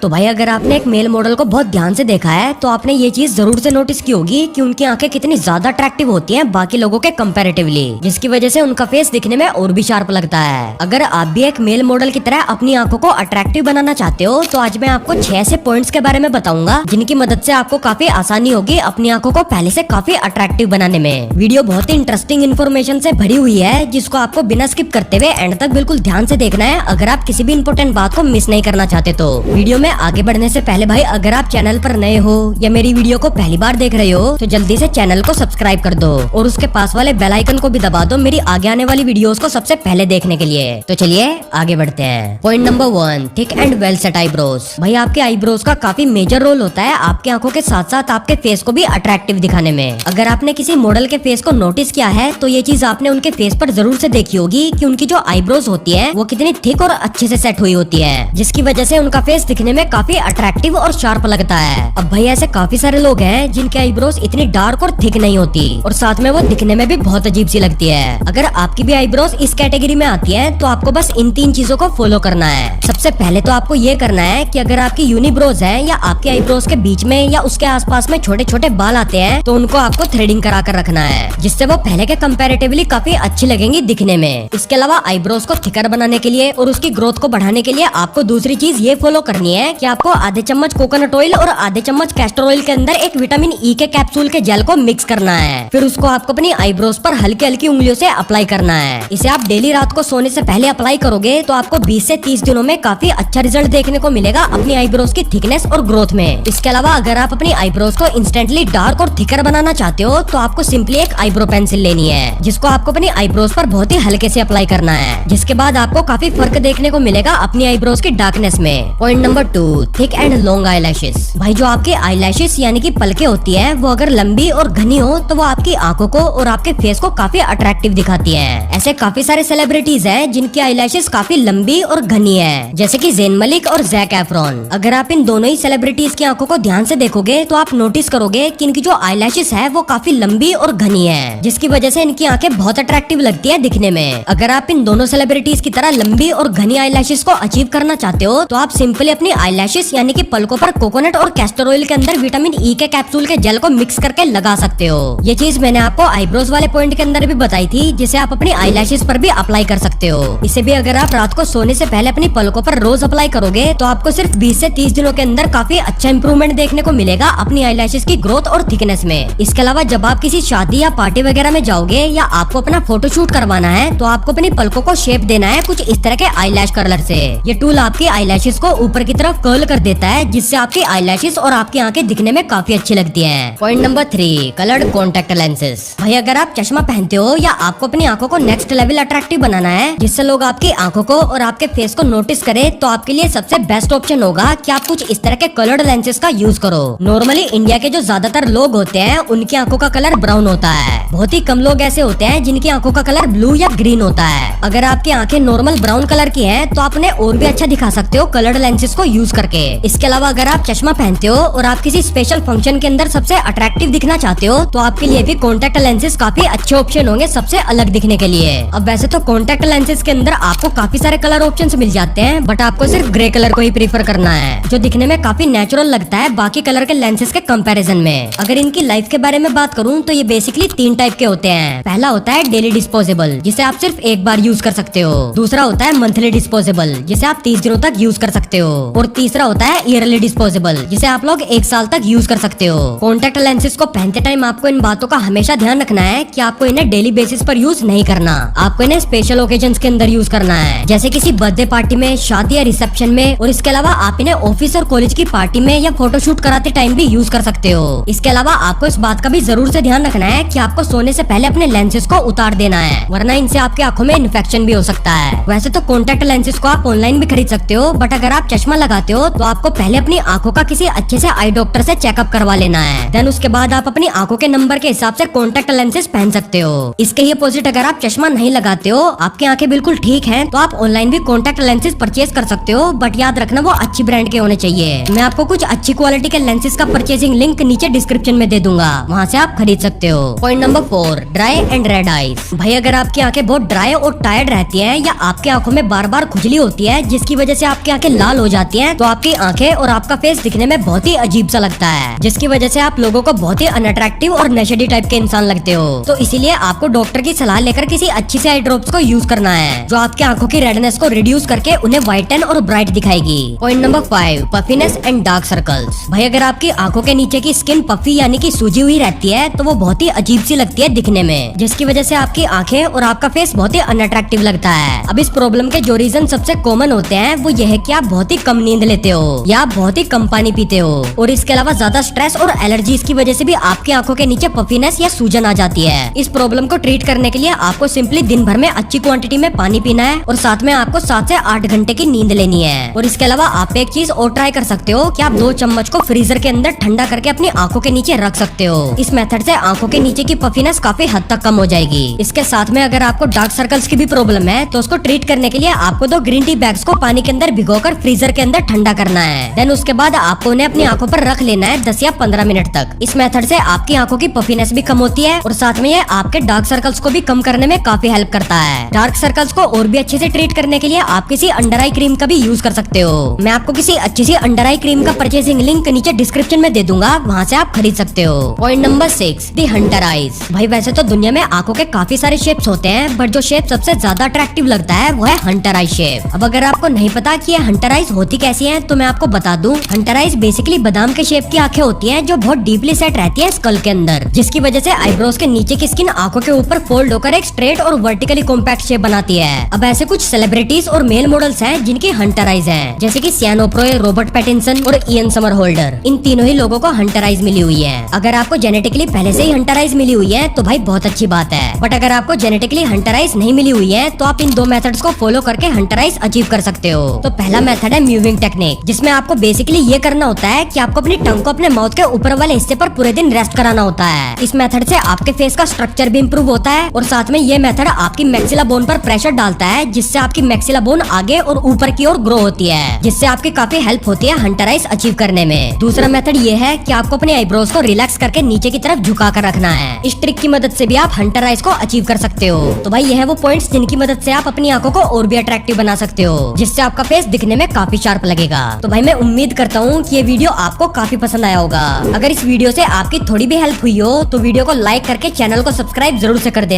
तो भाई अगर आपने एक मेल मॉडल को बहुत ध्यान से देखा है तो आपने ये चीज जरूर से नोटिस की होगी कि उनकी आंखें कितनी ज्यादा अट्रैक्टिव होती हैं बाकी लोगों के कंपैरेटिवली, जिसकी वजह से उनका फेस दिखने में और भी शार्प लगता है। अगर आप भी एक मेल मॉडल की तरह अपनी आंखों को अट्रैक्टिव बनाना चाहते हो तो आज मैं आपको 6 ऐसे पॉइंट्स के बारे में बताऊंगा जिनकी मदद से आपको काफी आसानी होगी अपनी आंखों को पहले से काफी अट्रैक्टिव बनाने में। वीडियो बहुत ही इंटरेस्टिंग इन्फॉर्मेशन से भरी हुई है जिसको आपको बिना स्किप करते हुए एंड तक बिल्कुल ध्यान से देखना है अगर आप किसी भी इम्पोर्टेंट बात को मिस नहीं करना चाहते तो। वीडियो में आगे बढ़ने से पहले भाई अगर आप चैनल पर नए हो या मेरी वीडियो को पहली बार देख रहे हो तो जल्दी से चैनल को सब्सक्राइब कर दो और उसके पास वाले बेल आइकन को भी दबा दो मेरी आगे आने वाली वीडियोस को सबसे पहले देखने के लिए। तो चलिए आगे बढ़ते हैं। Point number 1, thick and well set eyebrows. भाई आपके आईब्रोज का काफी मेजर रोल होता है आपकी आंखों के साथ साथ आपके फेस को भी अट्रैक्टिव दिखाने में। अगर आपने किसी मॉडल के फेस को नोटिस किया है तो ये चीज आपने उनके फेस पर जरूर से देखी होगी कि उनकी जो आईब्रोज होती है वो कितनी थिक और अच्छे से सेट हुई होती है, जिसकी वजह से उनका फेस दिखने में काफी अट्रैक्टिव और शार्प लगता है। अब भाई ऐसे काफी सारे लोग हैं जिनके आईब्रोज इतनी डार्क और थिक नहीं होती और साथ में वो दिखने में भी बहुत अजीब सी लगती है। अगर आपकी भी आईब्रोज इस कैटेगरी में आती है तो आपको बस इन 3 चीजों को फॉलो करना है। सबसे पहले तो आपको ये करना है कि अगर आपकी यूनिब्रोज है या आपके आईब्रोज के बीच में या उसके आसपास में छोटे छोटे बाल आते हैं तो उनको आपको थ्रेडिंग करा कर रखना है, जिससे वो पहले के कंपैरेटिवली काफी अच्छी लगेंगी दिखने में। इसके अलावा आईब्रोज को थिकर बनाने के लिए और उसकी ग्रोथ को बढ़ाने के लिए आपको दूसरी चीज ये फॉलो करनी है कि आपको आधे चम्मच कोकोनट ऑयल और आधे चम्मच कैस्टर ऑयल के अंदर एक विटामिन ई के कैप्सूल के जेल को मिक्स करना है। फिर उसको आपको अपनी आईब्रोज पर हल्की हल्की उंगलियों से अप्लाई करना है। इसे आप डेली रात को सोने से पहले अप्लाई करोगे तो आपको 20 से 30 दिनों में काफी अच्छा रिजल्ट देखने को मिलेगा अपनी आईब्रोज की थिकनेस और ग्रोथ में। इसके अलावा अगर आप अपनी आईब्रोज को इंस्टेंटली डार्क और थिकर बनाना चाहते हो तो आपको सिंपली एक आईब्रो पेंसिल लेनी है जिसको आपको अपनी आईब्रोज पर बहुत ही हल्के से अप्लाई करना है, जिसके बाद आपको काफी फर्क देखने को मिलेगा अपनी आईब्रोज की डार्कनेस में। Point number 2, thick and long eyelashes. भाई जो आपके आईलैशेस यानी कि पलके होती है वो अगर लंबी और घनी हो तो वो आपकी आंखों को और आपके फेस को काफी अट्रैक्टिव दिखाती है। ऐसे काफी सारे सेलिब्रिटीज हैं जिनकी आईलैशेस काफी लंबी और घनी है, जैसे कि ज़ेन मलिक और जैक एफ्रॉन। अगर आप इन दोनों ही सेलिब्रिटीज की आंखों को ध्यान से देखोगे तो आप नोटिस करोगे कि इनकी जो आईलैशेस है वो काफी लंबी और घनी है, जिसकी वजह से इनकी आंखें बहुत अट्रैक्टिव लगती है दिखने में। अगर आप इन दोनों सेलिब्रिटीज की तरह लंबी और घनी आईलैशेस को अचीव करना चाहते हो तो आप सिंपली अपनी आईलैशेस यानी कि पलकों पर कोकोनट और कैस्टर ऑयल के अंदर विटामिन ई के कैप्सूल के जेल को मिक्स करके लगा सकते हो। ये चीज मैंने आपको आईब्रोज वाले पॉइंट के अंदर भी बताई थी, जिसे आप अपनी आईलैशेस पर भी अप्लाई कर सकते हो। इसे भी अगर आप रात को सोने से पहले अपनी पलकों पर रोज अप्लाई करोगे तो आपको सिर्फ 20 से 30 दिनों के अंदर काफी अच्छा इंप्रूवमेंट देखने को मिलेगा अपनी आईलैशेस की ग्रोथ और थिकनेस में। इसके अलावा जब आप किसी शादी या पार्टी वगैरह में जाओगे या आपको अपना फोटोशूट करवाना है तो आपको अपनी पलकों को शेप देना है कुछ इस तरह के आईलैश कर्लर से। ये टूल आपकी आईलैशेस को ऊपर की तरफ कर्ल कर देता है, जिससे आपकी आईलैशेस और आपकी आंखें दिखने में काफी अच्छी लगती हैं। Point number 3, coloured contact lenses. भाई अगर आप चश्मा पहनते हो या आपको अपनी आंखों को नेक्स्ट लेवल अट्रैक्टिव बनाना है जिससे लोग आपकी आंखों को और आपके फेस को नोटिस करे तो आपके लिए सबसे बेस्ट ऑप्शन होगा कि आप कुछ इस तरह के कलर्ड लेंसेज का यूज करो। नॉर्मली इंडिया के जो ज्यादातर लोग होते हैं उनकी आंखों का कलर ब्राउन होता है। बहुत ही कम लोग ऐसे होते हैं जिनकी आंखों का कलर ब्लू या ग्रीन होता है। अगर आपकी आंखें नॉर्मल ब्राउन कलर की हैं तो आप उन्हें और भी अच्छा दिखा सकते हो कलर्ड लेंसेज को यूज करके। इसके अलावा अगर आप चश्मा पहनते हो और आप किसी स्पेशल फंक्शन के अंदर सबसे अट्रैक्टिव दिखना चाहते हो तो आपके लिए भी कॉन्टैक्ट लेंसेज काफी अच्छे ऑप्शन होंगे सबसे अलग दिखने के लिए। अब वैसे तो कॉन्टैक्ट लेंसेज के अंदर आपको काफी सारे कलर ऑप्शंस मिल जाते हैं, बट आपको सिर्फ ग्रे कलर को ही प्रीफर करना है जो दिखने में काफी नेचुरल लगता है बाकी कलर के लेंसेज के कंपैरिजन में। अगर इनकी लाइफ के बारे में बात करूं तो ये बेसिकली 3 टाइप के होते हैं। पहला होता है डेली डिस्पोजेबल, जिसे आप सिर्फ एक बार यूज कर सकते हो। दूसरा होता है मंथली डिस्पोजेबल, जिसे आप 30 दिनों तक यूज कर सकते हो। और तीसरा होता है ईयरली डिस्पोजेबल, जिसे आप लोग 1 साल तक यूज कर सकते हो। कॉन्टैक्ट लेंसेज को पहनते टाइम आपको इन बातों का हमेशा ध्यान रखना है कि आपको इन्हें डेली बेसिस पर यूज नहीं करना। आपको इन्हें स्पेशल ओकेजन्स के अंदर यूज करना है, जैसे किसी बर्थडे पार्टी में, शादी या रिसेप्शन में। और इसके अलावा आप इन्हें ऑफिस और कॉलेज की पार्टी में या फोटोशूट कराते टाइम भी यूज कर सकते हो। इसके अलावा आपको इस बात का भी जरूर से ध्यान रखना है कि आपको सोने से पहले अपने लेंसेज को उतार देना है, वरना इनसे आपकी आंखों में इन्फेक्शन भी हो सकता है। वैसे तो कॉन्टैक्ट लेंसेज को आप ऑनलाइन भी खरीद सकते हो, बट अगर आप चश्मा लगाते हो तो आपको पहले अपनी आंखों का किसी अच्छे से आई डॉक्टर से चेकअप करवा लेना है। देन उसके बाद आप अपनी आंखों के नंबर के हिसाब से कॉन्टैक्ट लेंसेज पहन सकते हो। इसके ही अपोजिट अगर आप चश्मा नहीं लगाते हो, आपकी आंखें बिल्कुल ठीक हैं, तो आप ऑनलाइन भी कॉन्टैक्ट लेंसेज परचेज कर सकते हो, बट याद रखना वो अच्छी ब्रांड के होने चाहिए। मैं आपको कुछ अच्छी क्वालिटी के लेंसेज का परचेजिंग लिंक नीचे डिस्क्रिप्शन में दे दूंगा, वहाँ से आप खरीद सकते हो। Point number 4, dry and red eyes. भाई अगर आपकी आंखें बहुत ड्राई और टायर्ड रहती हैं या आपकी आंखों में बार बार खुजली होती है जिसकी वजह से आपकी आंखें लाल हो जाती हैं, तो आपकी आंखें और आपका फेस दिखने में बहुत ही अजीब सा लगता है, जिसकी वजह से आप लोगों को बहुत ही अनअट्रैक्टिव और नशेड़ी टाइप के इंसान लगते हो। तो इसीलिए आपको डॉक्टर की सलाह लेकर किसी अच्छी से आई ड्रॉप्स को यूज करना है, जो आपकी आंखों की रेडनेस को रिड्यूस करके उन्हें वाइटन और ब्राइट दिखाएगी। Point number 5, puffiness and dark circles. भाई अगर आपकी आंखों के नीचे की स्किन पफी यानी कि सूजी हुई रहती है तो वो बहुत ही अजीब सी लगती है दिखने में, जिसकी वजह से आपकी आंखें और आपका फेस बहुत ही अनअट्रैक्टिव लगता है। अब इस प्रॉब्लम के जो रीजन सबसे कॉमन होते हैं वो ये है कि आप बहुत ही कम नींद लेते हो या आप बहुत ही कम पानी पीते हो, और इसके अलावा ज्यादा स्ट्रेस और एलर्जीज की वजह से भी आपकी आंखों के नीचे पफीनेस या सूजन आ जाती है। इस प्रॉब्लम को ट्रीट करने के लिए आपको सिंपली दिन भर में अच्छी क्वांटिटी में पानी पीना है और साथ में आपको 7 से 8 घंटे की नींद लेनी है। और इसके अलावा आप एक चीज और ट्राई कर सकते हो कि आप 2 चम्मच को फ्रीजर के अंदर ठंडा करके अपनी आंखों के नीचे रख सकते हो। इस मेथड से आंखों के नीचे की पफीनेस काफी हद तक कम हो जाएगी। इसके साथ में अगर आपको डार्क सर्कल्स की भी प्रॉब्लम है तो उसको ट्रीट करने के लिए आपको 2 ग्रीन टी बैग्स को पानी के अंदर भिगोकर फ्रीजर के अंदर ठंडा करना है। देन उसके बाद आपको उन्हें अपनी आंखों पर रख लेना है 10 या 15 मिनट तक। इस मेथड से आपकी आंखों की पफीनेस भी कम होती है और साथ में ये आपके डार्क सर्कल्स को भी कम करने में काफी हेल्प करता है। डार्क सर्कल्स को और भी अच्छे से ट्रीट करने के लिए आप किसी अंडर आई क्रीम का भी यूज कर सकते हो। मैं आपको किसी अच्छी सी अंडर आई क्रीम का परचेसिंग लिंक नीचे डिस्क्रिप्शन में दे दूंगा, वहाँ से आप खरीद सकते हो। पॉइंट नंबर 6, दी हंटर आईज। भाई वैसे तो दुनिया में आंखों के काफी सारे शेप्स होते हैं, बट जो शेप सबसे ज्यादा अट्रैक्टिव लगता है वो है हंटर आई शेप। अब अगर आपको नहीं पता कि ये हंटर आईज होती कैसी हैं, तो मैं आपको बता दूं। हंटर आईज बेसिकली बादाम के शेप की आंखें होती हैं जो बहुत डीपली सेट रहती है स्कल के अंदर, जिसकी वजह से आईब्रोज के नीचे की स्किन आंखों के ऊपर फोल्ड होकर एक स्ट्रेट और वर्टिकली कॉम्पैक्ट शेप बनाती है। अब ऐसे कुछ सेलिब्रिटीज और मेल मॉडल्स हैं जिनकी हंटर आईज हैं, जैसे कि सियान ओप्रोय, रॉबर्ट पैटिंसन और इयन समर होल्डर। इन तीनों ही लोगों को हंटर आईज मिली हुई है। अगर आपको जेनेटिकली पहले से ही हंटर आईज मिली हुई है तो भाई बहुत अच्छी बात है, बट अगर आपको जेनेटिकली हंटर आईज नहीं मिली हुई है तो आप इन 2 मेथड्स को फॉलो करके हंटर आईज अचीव कर सकते हो। तो पहला मेथड है म्यूविंग टेक्निक, जिसमें आपको बेसिकली ये करना होता है कि आपको अपनी टंग को अपने माउथ के ऊपर वाले हिस्से पर पूरे दिन रेस्ट कराना होता है। इस मेथड से आपके फेस का स्ट्रक्चर भी इम्प्रूव होता है और साथ में ये मेथड आपकी मैक्सिला बोन पर प्रेशर डालता है, जिससे आपकी मैक्सिला बोन आगे और ऊपर की ओर ग्रो होती है, जिससे आपकी काफी हेल्प होती है हंटर आईज अचीव करने में। दूसरा मेथड ये है कि आपको अपने आईब्रोज को रिलैक्स करके नीचे की तरफ झुका कर रखना है। इस ट्रिक की मदद से भी आप हंटर आईज को अचीव कर सकते हो। तो भाई ये है वो पॉइंट्स जिनकी मदद से आप अपनी आंखों को और भी अट्रैक्टिव बना सकते हो, जिससे आपका फेस दिखने में काफी शार्प लगेगा। तो भाई मैं उम्मीद करता हूँ कि ये वीडियो आपको काफी पसंद आया होगा। अगर इस वीडियो से आपकी थोड़ी भी हेल्प हुई हो तो वीडियो को लाइक करके चैनल को सब्सक्राइब जरूर से कर देना।